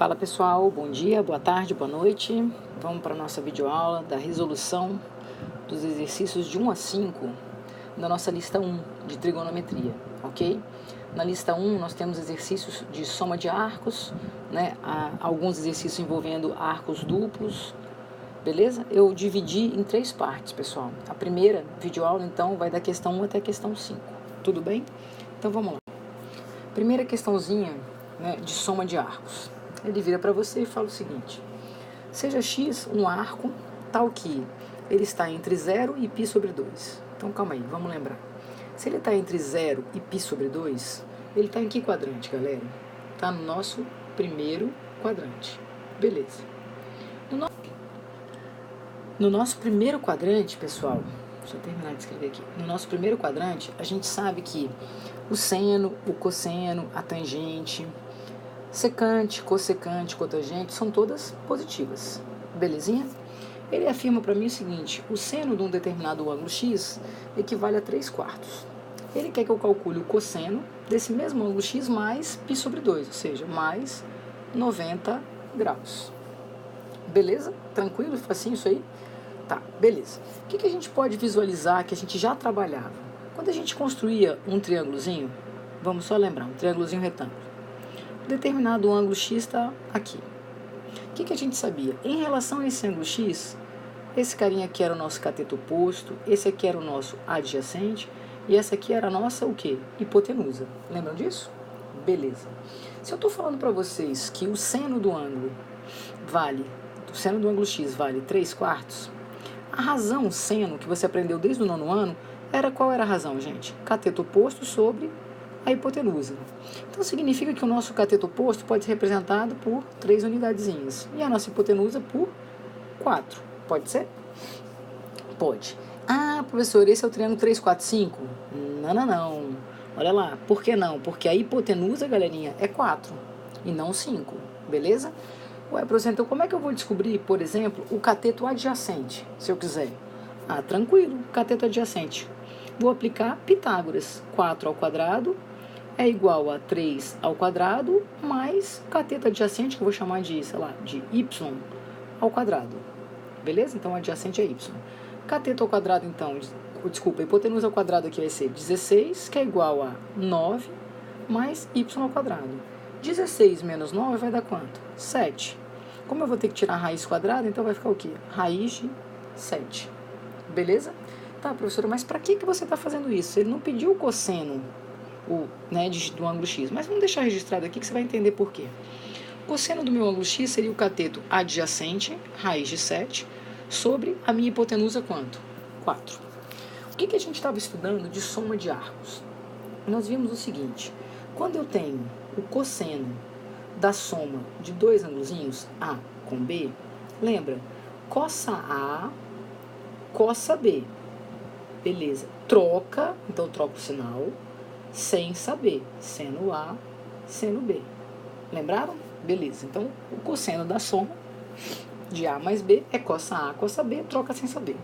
Fala pessoal, bom dia, boa tarde, boa noite. Vamos para a nossa videoaula da resolução dos exercícios de 1 a 5 da nossa lista 1 de trigonometria, ok? Na lista 1 nós temos exercícios de soma de arcos, né? Alguns exercícios envolvendo arcos duplos, beleza? Eu dividi em 3 partes, pessoal. A primeira videoaula, então, vai da questão 1 até a questão 5, tudo bem? Então vamos lá. Primeira questãozinha, né, de soma de arcos. Ele vira para você e fala o seguinte: seja x um arco tal que ele está entre 0 e π sobre 2. Então calma aí, vamos lembrar. Se ele está entre 0 e π sobre 2, ele está em que quadrante, galera? Está no nosso primeiro quadrante. Beleza. No nosso primeiro quadrante, pessoal, deixa eu terminar de escrever aqui. No nosso primeiro quadrante, a gente sabe que o seno, o cosseno, a tangente, secante, cossecante, cotangente, são todas positivas. Belezinha? Ele afirma para mim o seguinte: o seno de um determinado ângulo x equivale a 3/4. Ele quer que eu calcule o cosseno desse mesmo ângulo x mais π sobre 2, ou seja, mais 90 graus. Beleza? Tranquilo? Facinho isso aí? Tá, beleza. O que a gente pode visualizar que a gente já trabalhava? Quando a gente construía um triângulozinho, vamos só lembrar, um triângulozinho retângulo. Determinado ângulo x está aqui. O que a gente sabia? Em relação a esse ângulo x, esse carinha aqui era o nosso cateto oposto, esse aqui era o nosso adjacente, e essa aqui era a nossa, o quê? Hipotenusa. Lembram disso? Beleza. Se eu estou falando para vocês que o seno do ângulo x vale 3/4, a razão seno que você aprendeu desde o 9º ano, qual era a razão, gente? Cateto oposto sobre a hipotenusa. Então significa que o nosso cateto oposto pode ser representado por 3 unidadezinhas e a nossa hipotenusa por 4. Pode ser? Pode. Ah, professor, esse é o triângulo 3, 4, 5? Não. Olha lá. Por que não? Porque a hipotenusa, galerinha, é 4 e não 5. Beleza? Ué, professor, então como é que eu vou descobrir, por exemplo, o cateto adjacente, se eu quiser? Ah, tranquilo, cateto adjacente. Vou aplicar Pitágoras. 4 ao quadrado é igual a 3 ao quadrado mais cateto adjacente, que eu vou chamar de, sei lá, de y ao quadrado. Beleza? Então, adjacente é y. Cateto ao quadrado, então, desculpa, hipotenusa ao quadrado aqui vai ser 16, que é igual a 9 mais y ao quadrado. 16 menos 9 vai dar quanto? 7. Como eu vou ter que tirar a raiz quadrada, então vai ficar o quê? Raiz de 7. Beleza? Tá, professora, mas para que você está fazendo isso? Ele não pediu o cosseno do ângulo x, mas vamos deixar registrado aqui que você vai entender por quê. O cosseno do meu ângulo x seria o cateto adjacente, raiz de 7, sobre a minha hipotenusa quanto? 4. O que a gente estava estudando de soma de arcos? Nós vimos o seguinte: quando eu tenho o cosseno da soma de 2 ângulozinhos, A com B, lembra? Cossa A, cossa B. Beleza. Troca, então troca o sinal, sem saber. Seno A, seno B. Lembraram? Beleza. Então, o cosseno da soma de A mais B é cossa A, cossa B, troca sem saber.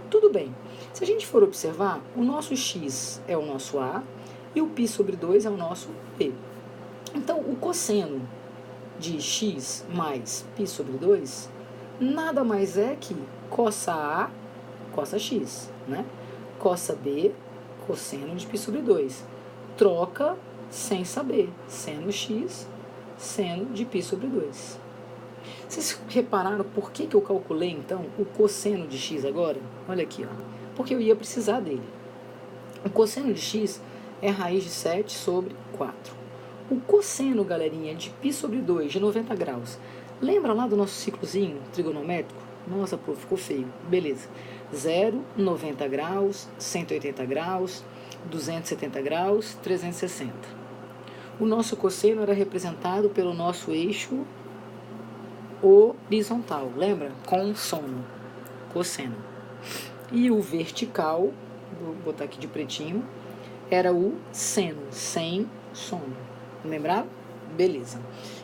Tudo bem. Se a gente for observar, o nosso x é o nosso A e o π sobre 2 é o nosso B. Então, o cosseno de x mais π sobre 2 nada mais é que cossa A, cossa x, né? Cossa B, cosseno de π sobre 2. Troca sem saber. Seno x, seno de π sobre 2. Vocês repararam por que eu calculei, então, o cosseno de x agora? Olha aqui, ó. Porque eu ia precisar dele. O cosseno de x é raiz de 7 sobre 4. O cosseno, galerinha, de π sobre 2, de 90 graus. Lembra lá do nosso ciclozinho trigonométrico? Nossa, pô, ficou feio. Beleza. 0, 90 graus, 180 graus, 270 graus, 360. O nosso cosseno era representado pelo nosso eixo horizontal, lembra? Com sono, cosseno. E o vertical, vou botar aqui de pretinho, era o seno, sem sono. Lembraram? Beleza.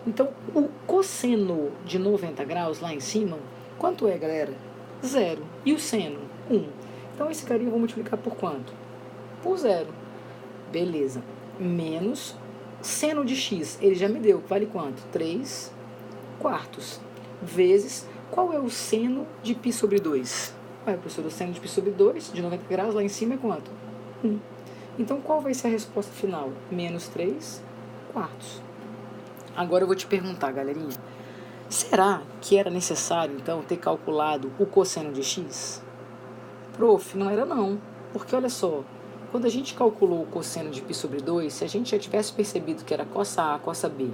Então, o cosseno de 90 graus lá em cima, quanto é, galera? 0. E o seno? 1. Então, esse carinha eu vou multiplicar por quanto? Por 0. Beleza. Menos seno de x, ele já me deu, vale quanto? 3 quartos, vezes, qual é o seno de π sobre 2? Ué, professor, o seno de π sobre 2, de 90 graus, lá em cima é quanto? 1. Então, qual vai ser a resposta final? Menos 3 quartos. Agora eu vou te perguntar, galerinha, será que era necessário, então, ter calculado o cosseno de x? Prof, não era não, porque olha só, quando a gente calculou o cosseno de π sobre 2, se a gente já tivesse percebido que era cossa A, cossa B,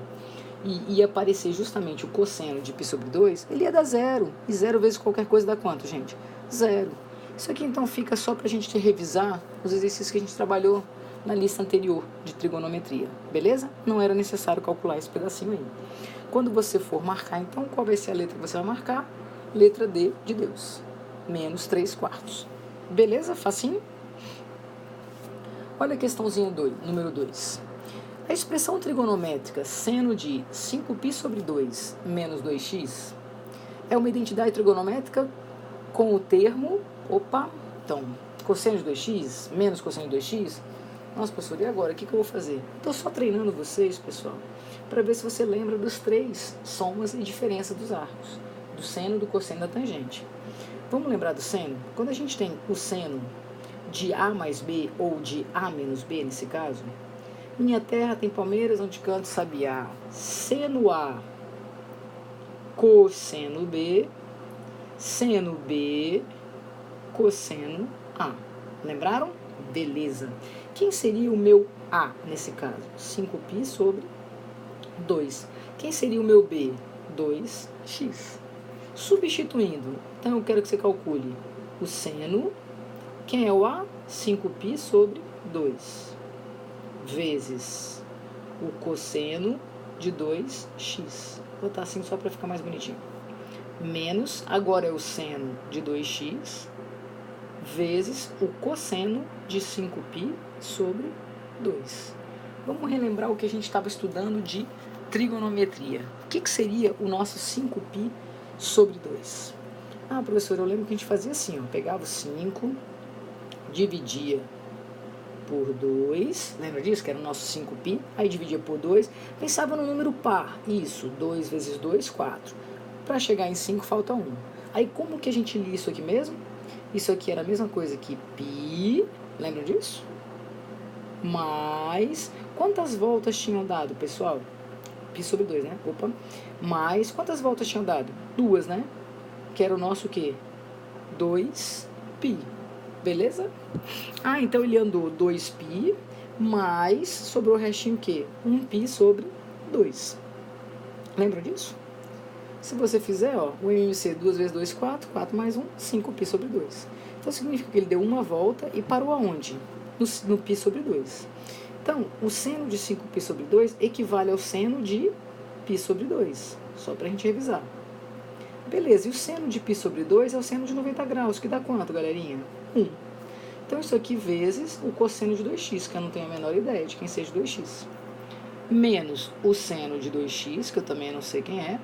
e ia aparecer justamente o cosseno de π sobre 2, ele ia dar zero. E zero vezes qualquer coisa dá quanto, gente? Zero. Isso aqui então fica só para a gente revisar os exercícios que a gente trabalhou na lista anterior de trigonometria, beleza? Não era necessário calcular esse pedacinho aí. Quando você for marcar, então, qual vai ser a letra que você vai marcar? Letra D de Deus. Menos 3 quartos. Beleza? Facinho? Olha a questãozinha número 2. A expressão trigonométrica seno de 5π sobre 2 menos 2x é uma identidade trigonométrica com o termo, então, cosseno de 2x menos cosseno de 2x. Nossa, professor, e agora? O que eu vou fazer? Estou só treinando vocês, pessoal, para ver se você lembra dos 3 somas e diferença dos arcos, do seno, do cosseno e da tangente. Vamos lembrar do seno? Quando a gente tem o seno de A mais B, ou de A menos B, nesse caso, minha terra tem palmeiras onde canto sabiá. Seno A, cosseno B, seno B, cosseno A. Lembraram? Beleza. Quem seria o meu A nesse caso? 5π sobre 2. Quem seria o meu B? 2x. Substituindo, então eu quero que você calcule o seno. Quem é o A? 5π sobre 2. Vezes o cosseno de 2x. Vou botar assim só para ficar mais bonitinho. Menos, agora é o seno de 2x, vezes o cosseno de 5π sobre 2. Vamos relembrar o que a gente estava estudando de trigonometria. O que seria o nosso 5π sobre 2? Ah, professor, eu lembro que a gente fazia assim, ó, pegava o 5, dividia por 2, lembra disso? Que era o nosso 5π, aí dividia por 2, pensava no número par, isso, 2 vezes 2, 4. Para chegar em 5 falta 1. Aí como que a gente lia isso aqui mesmo? Isso aqui era a mesma coisa que π, lembra disso? Mais, quantas voltas tinham dado, pessoal? Π sobre 2, né? Opa. Mais, quantas voltas tinham dado? 2, né? Que era o nosso o quê? 2π. Beleza? Ah, então ele andou 2π, mais sobrou o restinho o quê? 1π sobre 2. Lembra disso? Se você fizer, ó, o MMC 2 vezes 2, 4, 4 mais 1, 5π sobre 2. Então significa que ele deu uma volta e parou aonde? No π sobre 2. Então, o seno de 5π sobre 2 equivale ao seno de π sobre 2. Só pra gente revisar. Beleza, e o seno de π sobre 2 é o seno de 90 graus, que dá quanto, galerinha? 1. Então, isso aqui vezes o cosseno de 2x, que eu não tenho a menor ideia de quem seja 2x. Menos o seno de 2x, que eu também não sei quem é,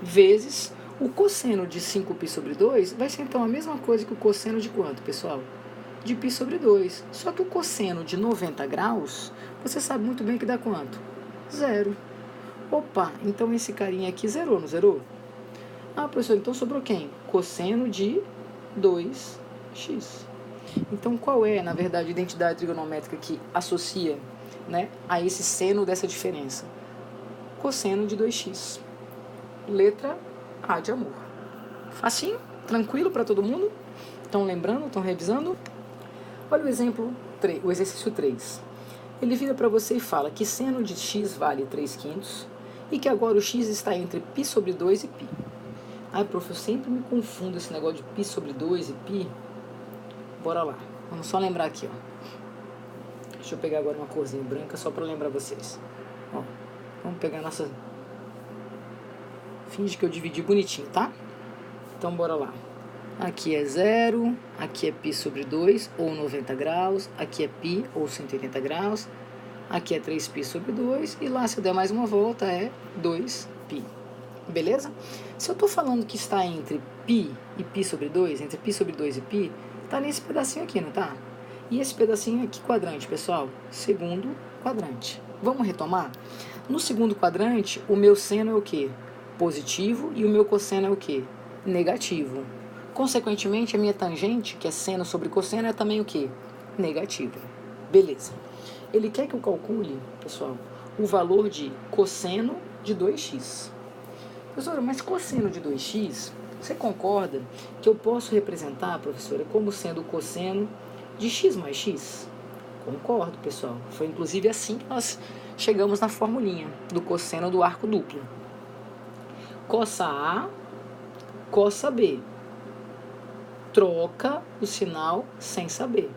vezes o cosseno de 5π sobre 2, vai ser então a mesma coisa que o cosseno de quanto, pessoal? De π sobre 2. Só que o cosseno de 90 graus, você sabe muito bem que dá quanto? 0. Opa, então esse carinha aqui zerou, não zerou? Ah, professor, então sobrou quem? Cosseno de 2x. Então, qual é, na verdade, a identidade trigonométrica que associa, né, a esse seno dessa diferença? Cosseno de 2x. Letra A de amor. Facinho? Tranquilo para todo mundo? Estão lembrando? Estão revisando? Olha o exemplo 3, o exercício 3. Ele vira para você e fala que seno de x vale 3/5 e que agora o x está entre π sobre 2 e π. Ai, prof, eu sempre me confundo esse negócio de π sobre 2 e π. Bora lá. Vamos só lembrar aqui, ó. Deixa eu pegar agora uma corzinha branca só para lembrar vocês. Ó, vamos pegar a nossa... Finge que eu dividi bonitinho, tá? Então, bora lá. Aqui é 0, aqui é π sobre 2, ou 90 graus. Aqui é π, ou 180 graus. Aqui é 3π sobre 2. E lá, se eu der mais uma volta, é 2π. Beleza? Se eu tô falando que está entre π e π sobre 2, entre π sobre 2 e π, tá nesse pedacinho aqui, não tá? E esse pedacinho aqui, quadrante, pessoal? Segundo quadrante. Vamos retomar? No segundo quadrante, o meu seno é o quê? positivo e o meu cosseno é o quê? Negativo. Consequentemente, a minha tangente, que é seno sobre cosseno, é também o quê? Negativa. Beleza. Ele quer que eu calcule, pessoal, o valor de cosseno de 2x. Professora, mas cosseno de 2x, você concorda que eu posso representar, professora, como sendo o cosseno de x mais x? Concordo, pessoal. Foi inclusive assim que nós chegamos na formulinha do cosseno do arco duplo. Cossa A, cossa B. Troca o sinal sem saber.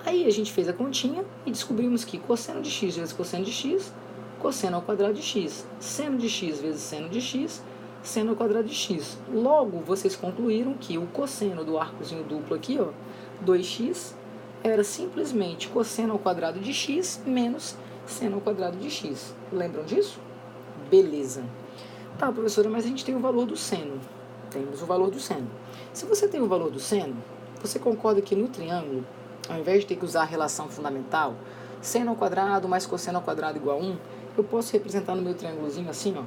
Aí a gente fez a continha e descobrimos que cosseno de x vezes cosseno de x, cosseno ao quadrado de x. Seno de x vezes seno de x, seno ao quadrado de x. Logo, vocês concluíram que o cosseno do arcozinho duplo aqui, ó, 2x, era simplesmente cosseno ao quadrado de x menos seno ao quadrado de x. Lembram disso? Beleza. Tá, professora, mas a gente tem o valor do seno. Temos o valor do seno. Se você tem o valor do seno, você concorda que no triângulo, ao invés de ter que usar a relação fundamental, seno ao quadrado mais cosseno ao quadrado igual a 1, eu posso representar no meu triângulozinho assim, ó,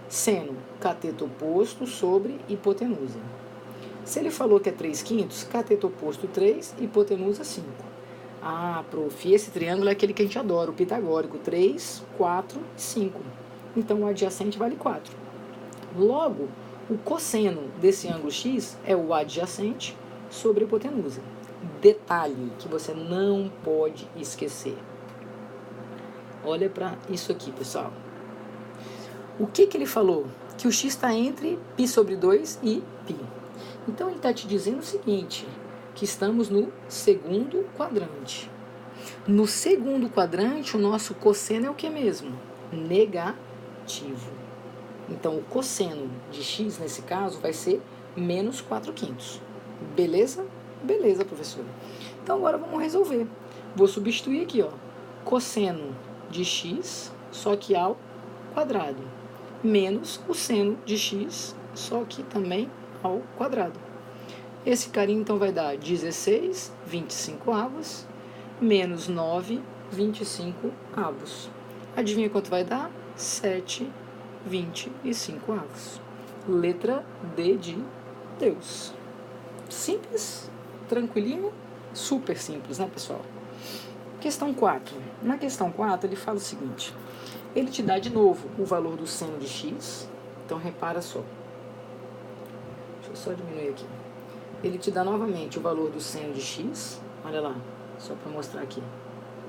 seno, cateto oposto sobre hipotenusa. Se ele falou que é 3/5, cateto oposto 3, hipotenusa 5. Ah, prof, esse triângulo é aquele que a gente adora, o pitagórico, 3, 4 e 5. Então o adjacente vale 4. Logo, o cosseno desse ângulo x é o adjacente sobre a hipotenusa. Detalhe que você não pode esquecer. Olha para isso aqui, pessoal. O que ele falou? Que o x está entre π sobre 2 e π. Então, ele está te dizendo o seguinte, que estamos no segundo quadrante. No segundo quadrante, o nosso cosseno é o que mesmo? Negativo. Então, o cosseno de x, nesse caso, vai ser menos 4/5. Beleza? Beleza, professora. Então, agora vamos resolver. Vou substituir aqui, ó, cosseno de x, só que ao quadrado, menos o seno de x, só que também ao quadrado. Esse carinho, então, vai dar 16/25, menos 9/25. Adivinha quanto vai dar? 7/25. Letra D de Deus. Simples, tranquilinho, super simples, né, pessoal? Questão 4. Na questão 4, ele fala o seguinte. Ele te dá de novo o valor do seno de x. Então, repara só. Deixa eu só diminuir aqui. Ele te dá novamente o valor do seno de x. Olha lá, só para mostrar aqui.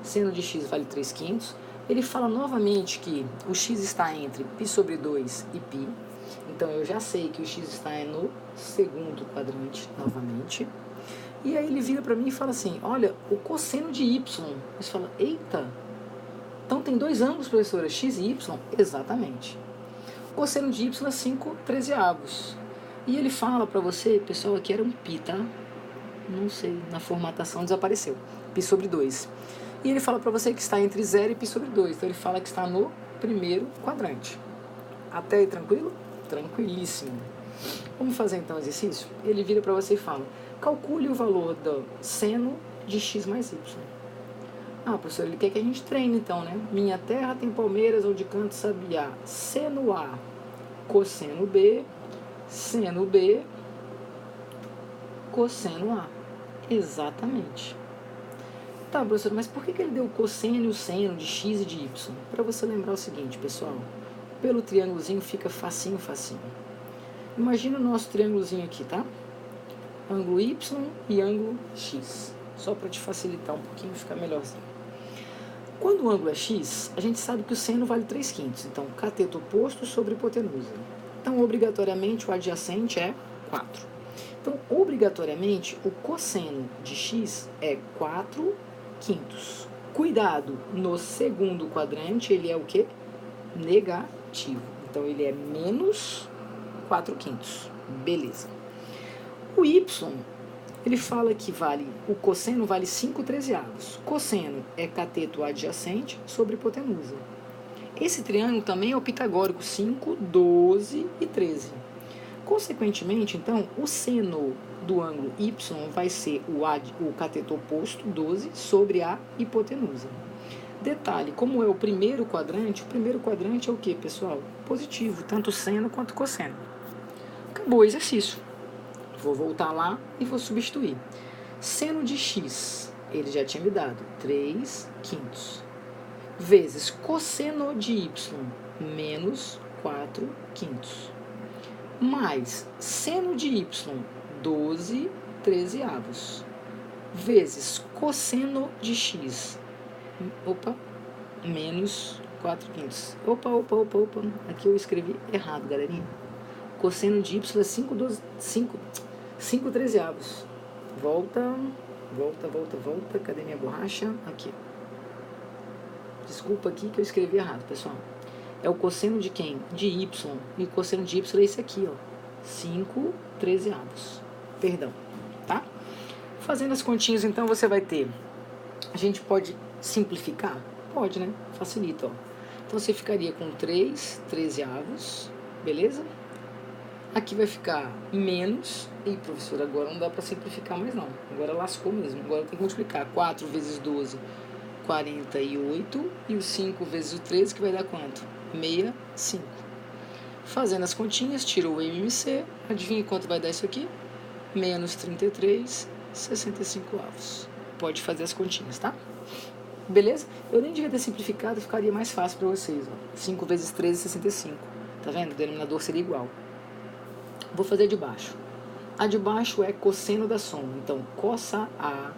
Seno de x vale 3/5. Ele fala novamente que o x está entre π sobre 2 e π. Então, eu já sei que o x está no segundo quadrante, novamente. E aí ele vira para mim e fala assim, olha, o cosseno de y. Você fala, eita, então tem dois ângulos, professora, x e y? Exatamente. O cosseno de y é 5/13. E ele fala para você, pessoal, aqui era um π, tá? Não sei, na formatação desapareceu. π sobre 2. E ele fala para você que está entre 0 e π sobre 2. Então ele fala que está no primeiro quadrante. Até aí, tranquilo? Tranquilíssimo. Vamos fazer então o exercício? Ele vira para você e fala, calcule o valor do seno de x mais y. Ah, professor, ele quer que a gente treine então, né? Minha terra tem palmeiras onde canto sabiá. Seno A, cosseno B, seno B, cosseno A. Exatamente. Tá, professor, mas por que ele deu o cosseno e o seno de x e de y? Para você lembrar o seguinte, pessoal. Pelo triângulozinho fica facinho, facinho. Imagina o nosso triângulozinho aqui, tá? Ângulo y e ângulo x. Só para te facilitar um pouquinho, ficar melhorzinho. Quando o ângulo é x, a gente sabe que o seno vale 3/5. Então, cateto oposto sobre hipotenusa. Então, obrigatoriamente, o adjacente é 4. Então, obrigatoriamente, o cosseno de x é 4/5. Cuidado, no segundo quadrante, ele é o quê? Negativo. Então, ele é menos 4/5. Beleza. O y, ele fala que o cosseno vale 5/13. Cosseno é cateto adjacente sobre hipotenusa. Esse triângulo também é o pitagórico, 5, 12 e 13. Consequentemente, então, o seno do ângulo y vai ser o cateto oposto, 12, sobre a hipotenusa. Detalhe, como é o primeiro quadrante é o que, pessoal? Positivo, tanto seno quanto cosseno. Acabou o exercício. Vou voltar lá e vou substituir. Seno de x, ele já tinha me dado 3/5, vezes cosseno de y, menos 4/5, mais seno de y, 12/13, vezes cosseno de x, menos 4/5. Opa, aqui eu escrevi errado, galerinha. Cosseno de y é 5/13. Volta, cadê minha borracha? Aqui. Desculpa aqui que eu escrevi errado, pessoal. É o cosseno de quem? De y. E o cosseno de y é esse aqui, ó. 5/13. Perdão, tá? Fazendo as continhas, então, você vai ter... A gente pode simplificar? Pode, né? Facilita, ó. Então, você ficaria com 3/13, beleza? Aqui vai ficar menos... Ih, professora, agora não dá para simplificar mais não. Agora lascou mesmo. Agora tem que multiplicar. 4 vezes 12, 48. E o 5 vezes o 13, que vai dar quanto? 65. Fazendo as continhas, tirou o MMC. Adivinha quanto vai dar isso aqui? Menos 33/65. Pode fazer as continhas, tá? Beleza? Eu nem devia ter simplificado, ficaria mais fácil para vocês. Ó. 5 vezes 13, 65. Tá vendo? O denominador seria igual. Vou fazer de baixo. A de baixo é cosseno da soma. Então, cossa A,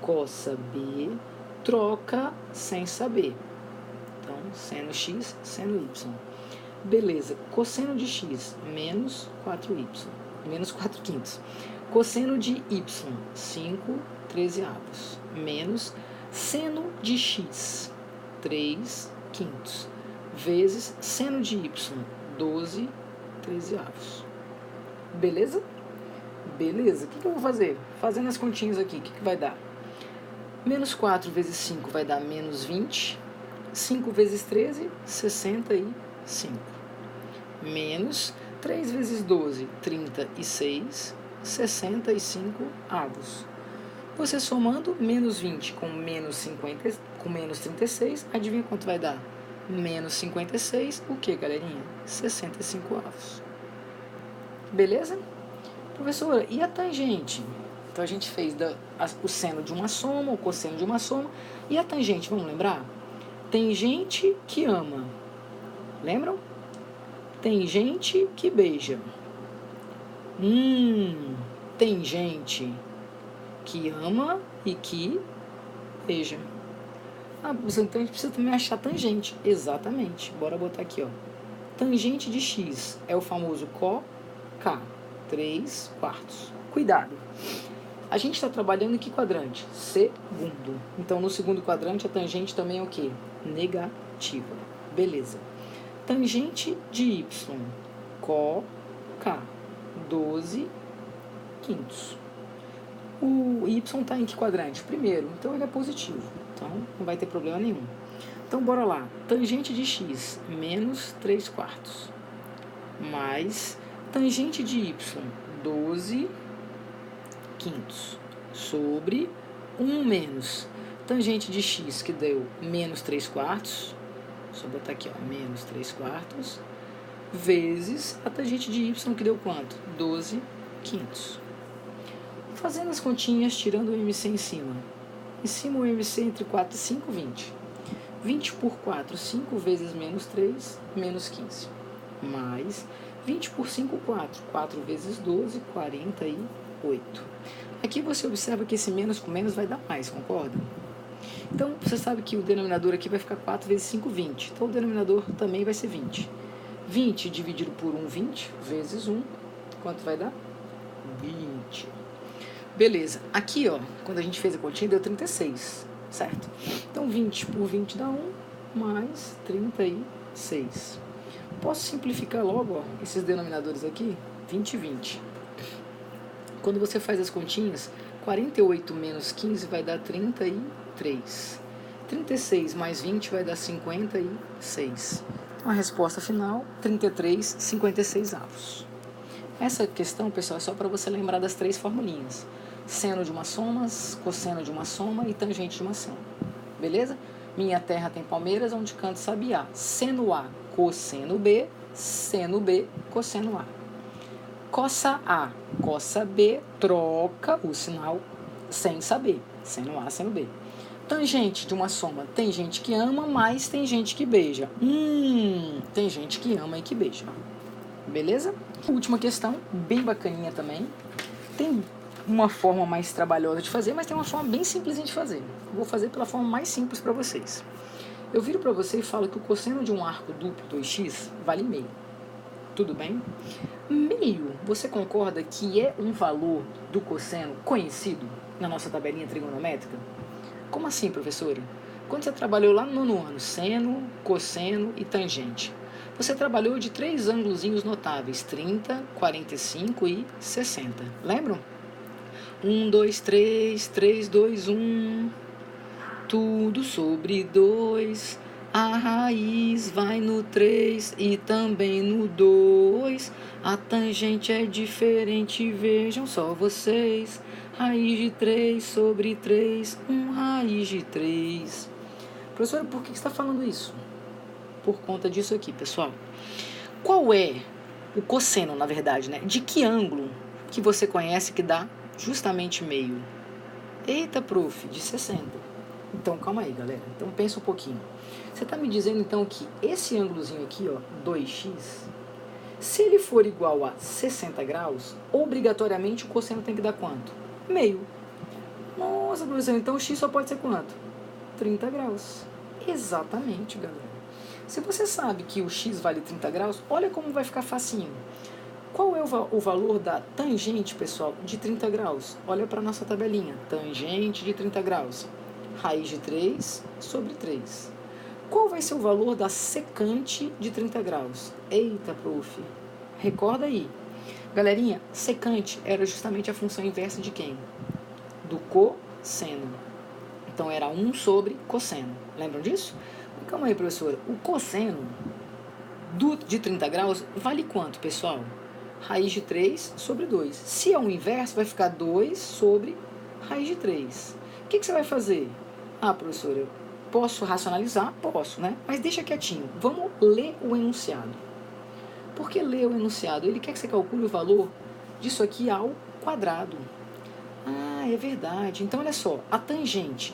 cossa B, troca sem saber. Então, seno X, seno Y. Beleza. Cosseno de X, menos 4Y. Menos 4/5. Cosseno de Y, 5/13. Menos seno de X, 3/5. Vezes seno de Y, 12/13. Beleza? Beleza. O que eu vou fazer? Fazendo as continhas aqui, o que vai dar? Menos 4 vezes 5 vai dar menos 20. 5 vezes 13, 65. Menos 3 vezes 12, 36. 65 avos. Você somando menos 20 com menos 50, com menos 36, adivinha quanto vai dar? Menos 56, o que, galerinha? 65 avos. Beleza? Professora, e a tangente? Então, a gente fez o seno de uma soma, o cosseno de uma soma. E a tangente, vamos lembrar? Tem gente que ama. Lembram? Tem gente que beija. Tem gente que ama e que beija. Então, a gente precisa também achar tangente. Exatamente. Bora botar aqui, ó. Tangente de x é o famoso COK. 3/4. Cuidado. A gente está trabalhando em que quadrante? Segundo. Então, no segundo quadrante, a tangente também é o quê? Negativa. Beleza. Tangente de y. COK. 12/5. O y está em que quadrante? Primeiro. Então, ele é positivo. Então, não vai ter problema nenhum. Então, bora lá. Tangente de x, menos 3/4. Mais... Tangente de y, 12/5, sobre 1 menos tangente de x, que deu menos 3/4, só botar aqui, ó, menos 3/4, vezes a tangente de y, que deu quanto? 12/5. Fazendo as continhas, tirando o MC em cima. Em cima o MC entre 4 e 5, 20. 20 por 4, 5 vezes menos 3, menos 15. Mais... 20 por 5, 4. 4 vezes 12, 48. Aqui você observa que esse menos com menos vai dar mais, concorda? Então, você sabe que o denominador aqui vai ficar 4 vezes 5, 20. Então, o denominador também vai ser 20. 20 dividido por 1, 20, vezes 1. Quanto vai dar? 20. Beleza. Aqui, ó, quando a gente fez a continha, deu 36, certo? Então, 20 por 20 dá 1, mais 36. Posso simplificar logo, ó, esses denominadores aqui? 20 e 20. Quando você faz as continhas, 48 menos 15 vai dar 33. 36 mais 20 vai dar 56. A resposta final, 33/56 avos. Essa questão, pessoal, é só para você lembrar das 3 formulinhas. Seno de uma soma, cosseno de uma soma e tangente de uma soma. Beleza? Minha terra tem palmeiras onde canta sabiá. Seno A, cosseno B, seno B, cosseno A. Coça A, coça B, troca o sinal sem saber. Seno A, seno B. Tangente de uma soma. Tem gente que ama, mas tem gente que beija. Tem gente que ama e que beija. Beleza? Última questão, bem bacaninha também. Tem uma forma mais trabalhosa de fazer, mas tem uma forma bem simples de fazer. Vou fazer pela forma mais simples para vocês. Eu viro para você e falo que o cosseno de um arco duplo 2x vale meio. Tudo bem? Meio, você concorda que é um valor do cosseno conhecido na nossa tabelinha trigonométrica? Como assim, professora? Quando você trabalhou lá no nono ano, seno, cosseno e tangente, você trabalhou de 3 ângulozinhos notáveis, 30, 45 e 60. Lembram? 1, 2, 3, 3, 2, 1, tudo sobre 2, a raiz vai no 3 e também no 2, a tangente é diferente, vejam só vocês, raiz de 3 sobre 3, 1 raiz de 3. Professora, por que você está falando isso? Por conta disso aqui, pessoal. Qual é o cosseno, na verdade, né? De que ângulo que você conhece que dá justamente meio? Eita, prof, de 60. Então, calma aí, galera. Então, pensa um pouquinho. Você está me dizendo, então, que esse ângulozinho aqui, ó, 2x, se ele for igual a 60 graus, obrigatoriamente o cosseno tem que dar quanto? Meio. Nossa, professor, então o x só pode ser quanto? 30 graus. Exatamente, galera. Se você sabe que o x vale 30 graus, olha como vai ficar facinho. Qual é o valor da tangente, pessoal, de 30 graus? Olha para a nossa tabelinha. Tangente de 30 graus. Raiz de 3 sobre 3. Qual vai ser o valor da secante de 30 graus? Eita, prof. Recorda aí. Galerinha, secante era justamente a função inversa de quem? Do cosseno. Então, era 1 sobre cosseno. Lembram disso? Calma aí, professora. O cosseno de 30 graus vale quanto, pessoal? Raiz de 3 sobre 2. Se é o inverso, vai ficar 2 sobre raiz de 3. O que você vai fazer? Ah, professora, eu posso racionalizar? Posso, né? Mas deixa quietinho. Vamos ler o enunciado. Por que ler o enunciado? Ele quer que você calcule o valor disso aqui ao quadrado. Ah, é verdade. Então, olha só. A tangente,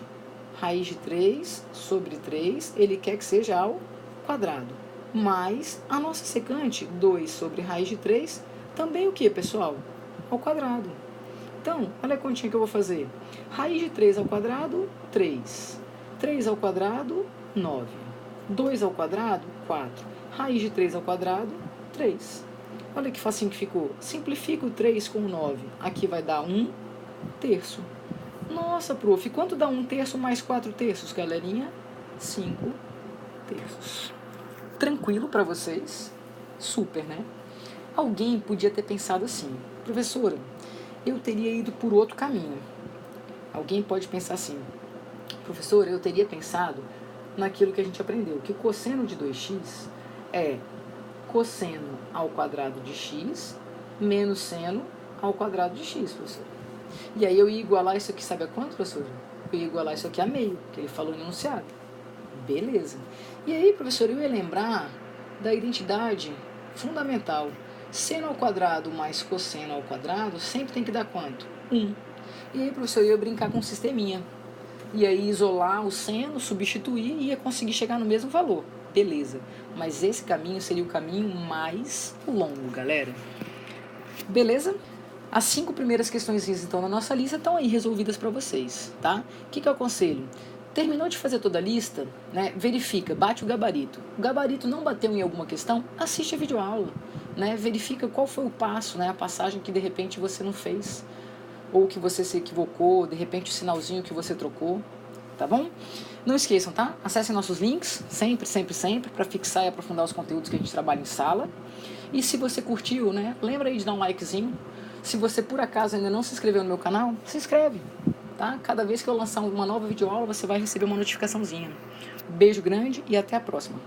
raiz de 3 sobre 3, ele quer que seja ao quadrado. Mais a nossa secante, 2 sobre raiz de 3, também o que, pessoal? Ao quadrado. Então, olha a continha que eu vou fazer. Raiz de 3 ao quadrado, 3. 3 ao quadrado, 9. 2 ao quadrado, 4. Raiz de 3 ao quadrado, 3. Olha que facinho que ficou. Simplifica o 3 com o 9. Aqui vai dar 1 terço. Nossa, prof, quanto dá 1 terço mais 4 terços, galerinha? 5 terços. Tranquilo para vocês? Super, né? Alguém podia ter pensado assim, professora, eu teria ido por outro caminho. Alguém pode pensar assim, professora, eu teria pensado naquilo que a gente aprendeu, que o cosseno de 2x é cosseno ao quadrado de x menos seno ao quadrado de x, professor. E aí eu ia igualar isso aqui, sabe a quanto, professor? Eu ia igualar isso aqui a meio, que ele falou no enunciado. Beleza. E aí, professor, eu ia lembrar da identidade fundamental. Seno ao quadrado mais cosseno ao quadrado sempre tem que dar quanto? 1. E aí, professor, eu ia brincar com um sisteminha. E aí isolar o seno, substituir e ia conseguir chegar no mesmo valor. Beleza. Mas esse caminho seria o caminho mais longo, galera. Beleza? As 5 primeiras questões então na nossa lista estão aí resolvidas para vocês, tá? O que eu aconselho? Terminou de fazer toda a lista, né? Verifica, bate o gabarito. O gabarito não bateu em alguma questão? Assiste a videoaula, né? Verifica qual foi o passo, né? A passagem que de repente você não fez, ou que você se equivocou, de repente o sinalzinho que você trocou, tá bom? Não esqueçam, tá? Acessem nossos links, sempre, para fixar e aprofundar os conteúdos que a gente trabalha em sala. E se você curtiu, né? Lembra aí de dar um likezinho. Se você por acaso ainda não se inscreveu no meu canal, se inscreve, tá? Cada vez que eu lançar uma nova videoaula, você vai receber uma notificaçãozinha. Beijo grande e até a próxima.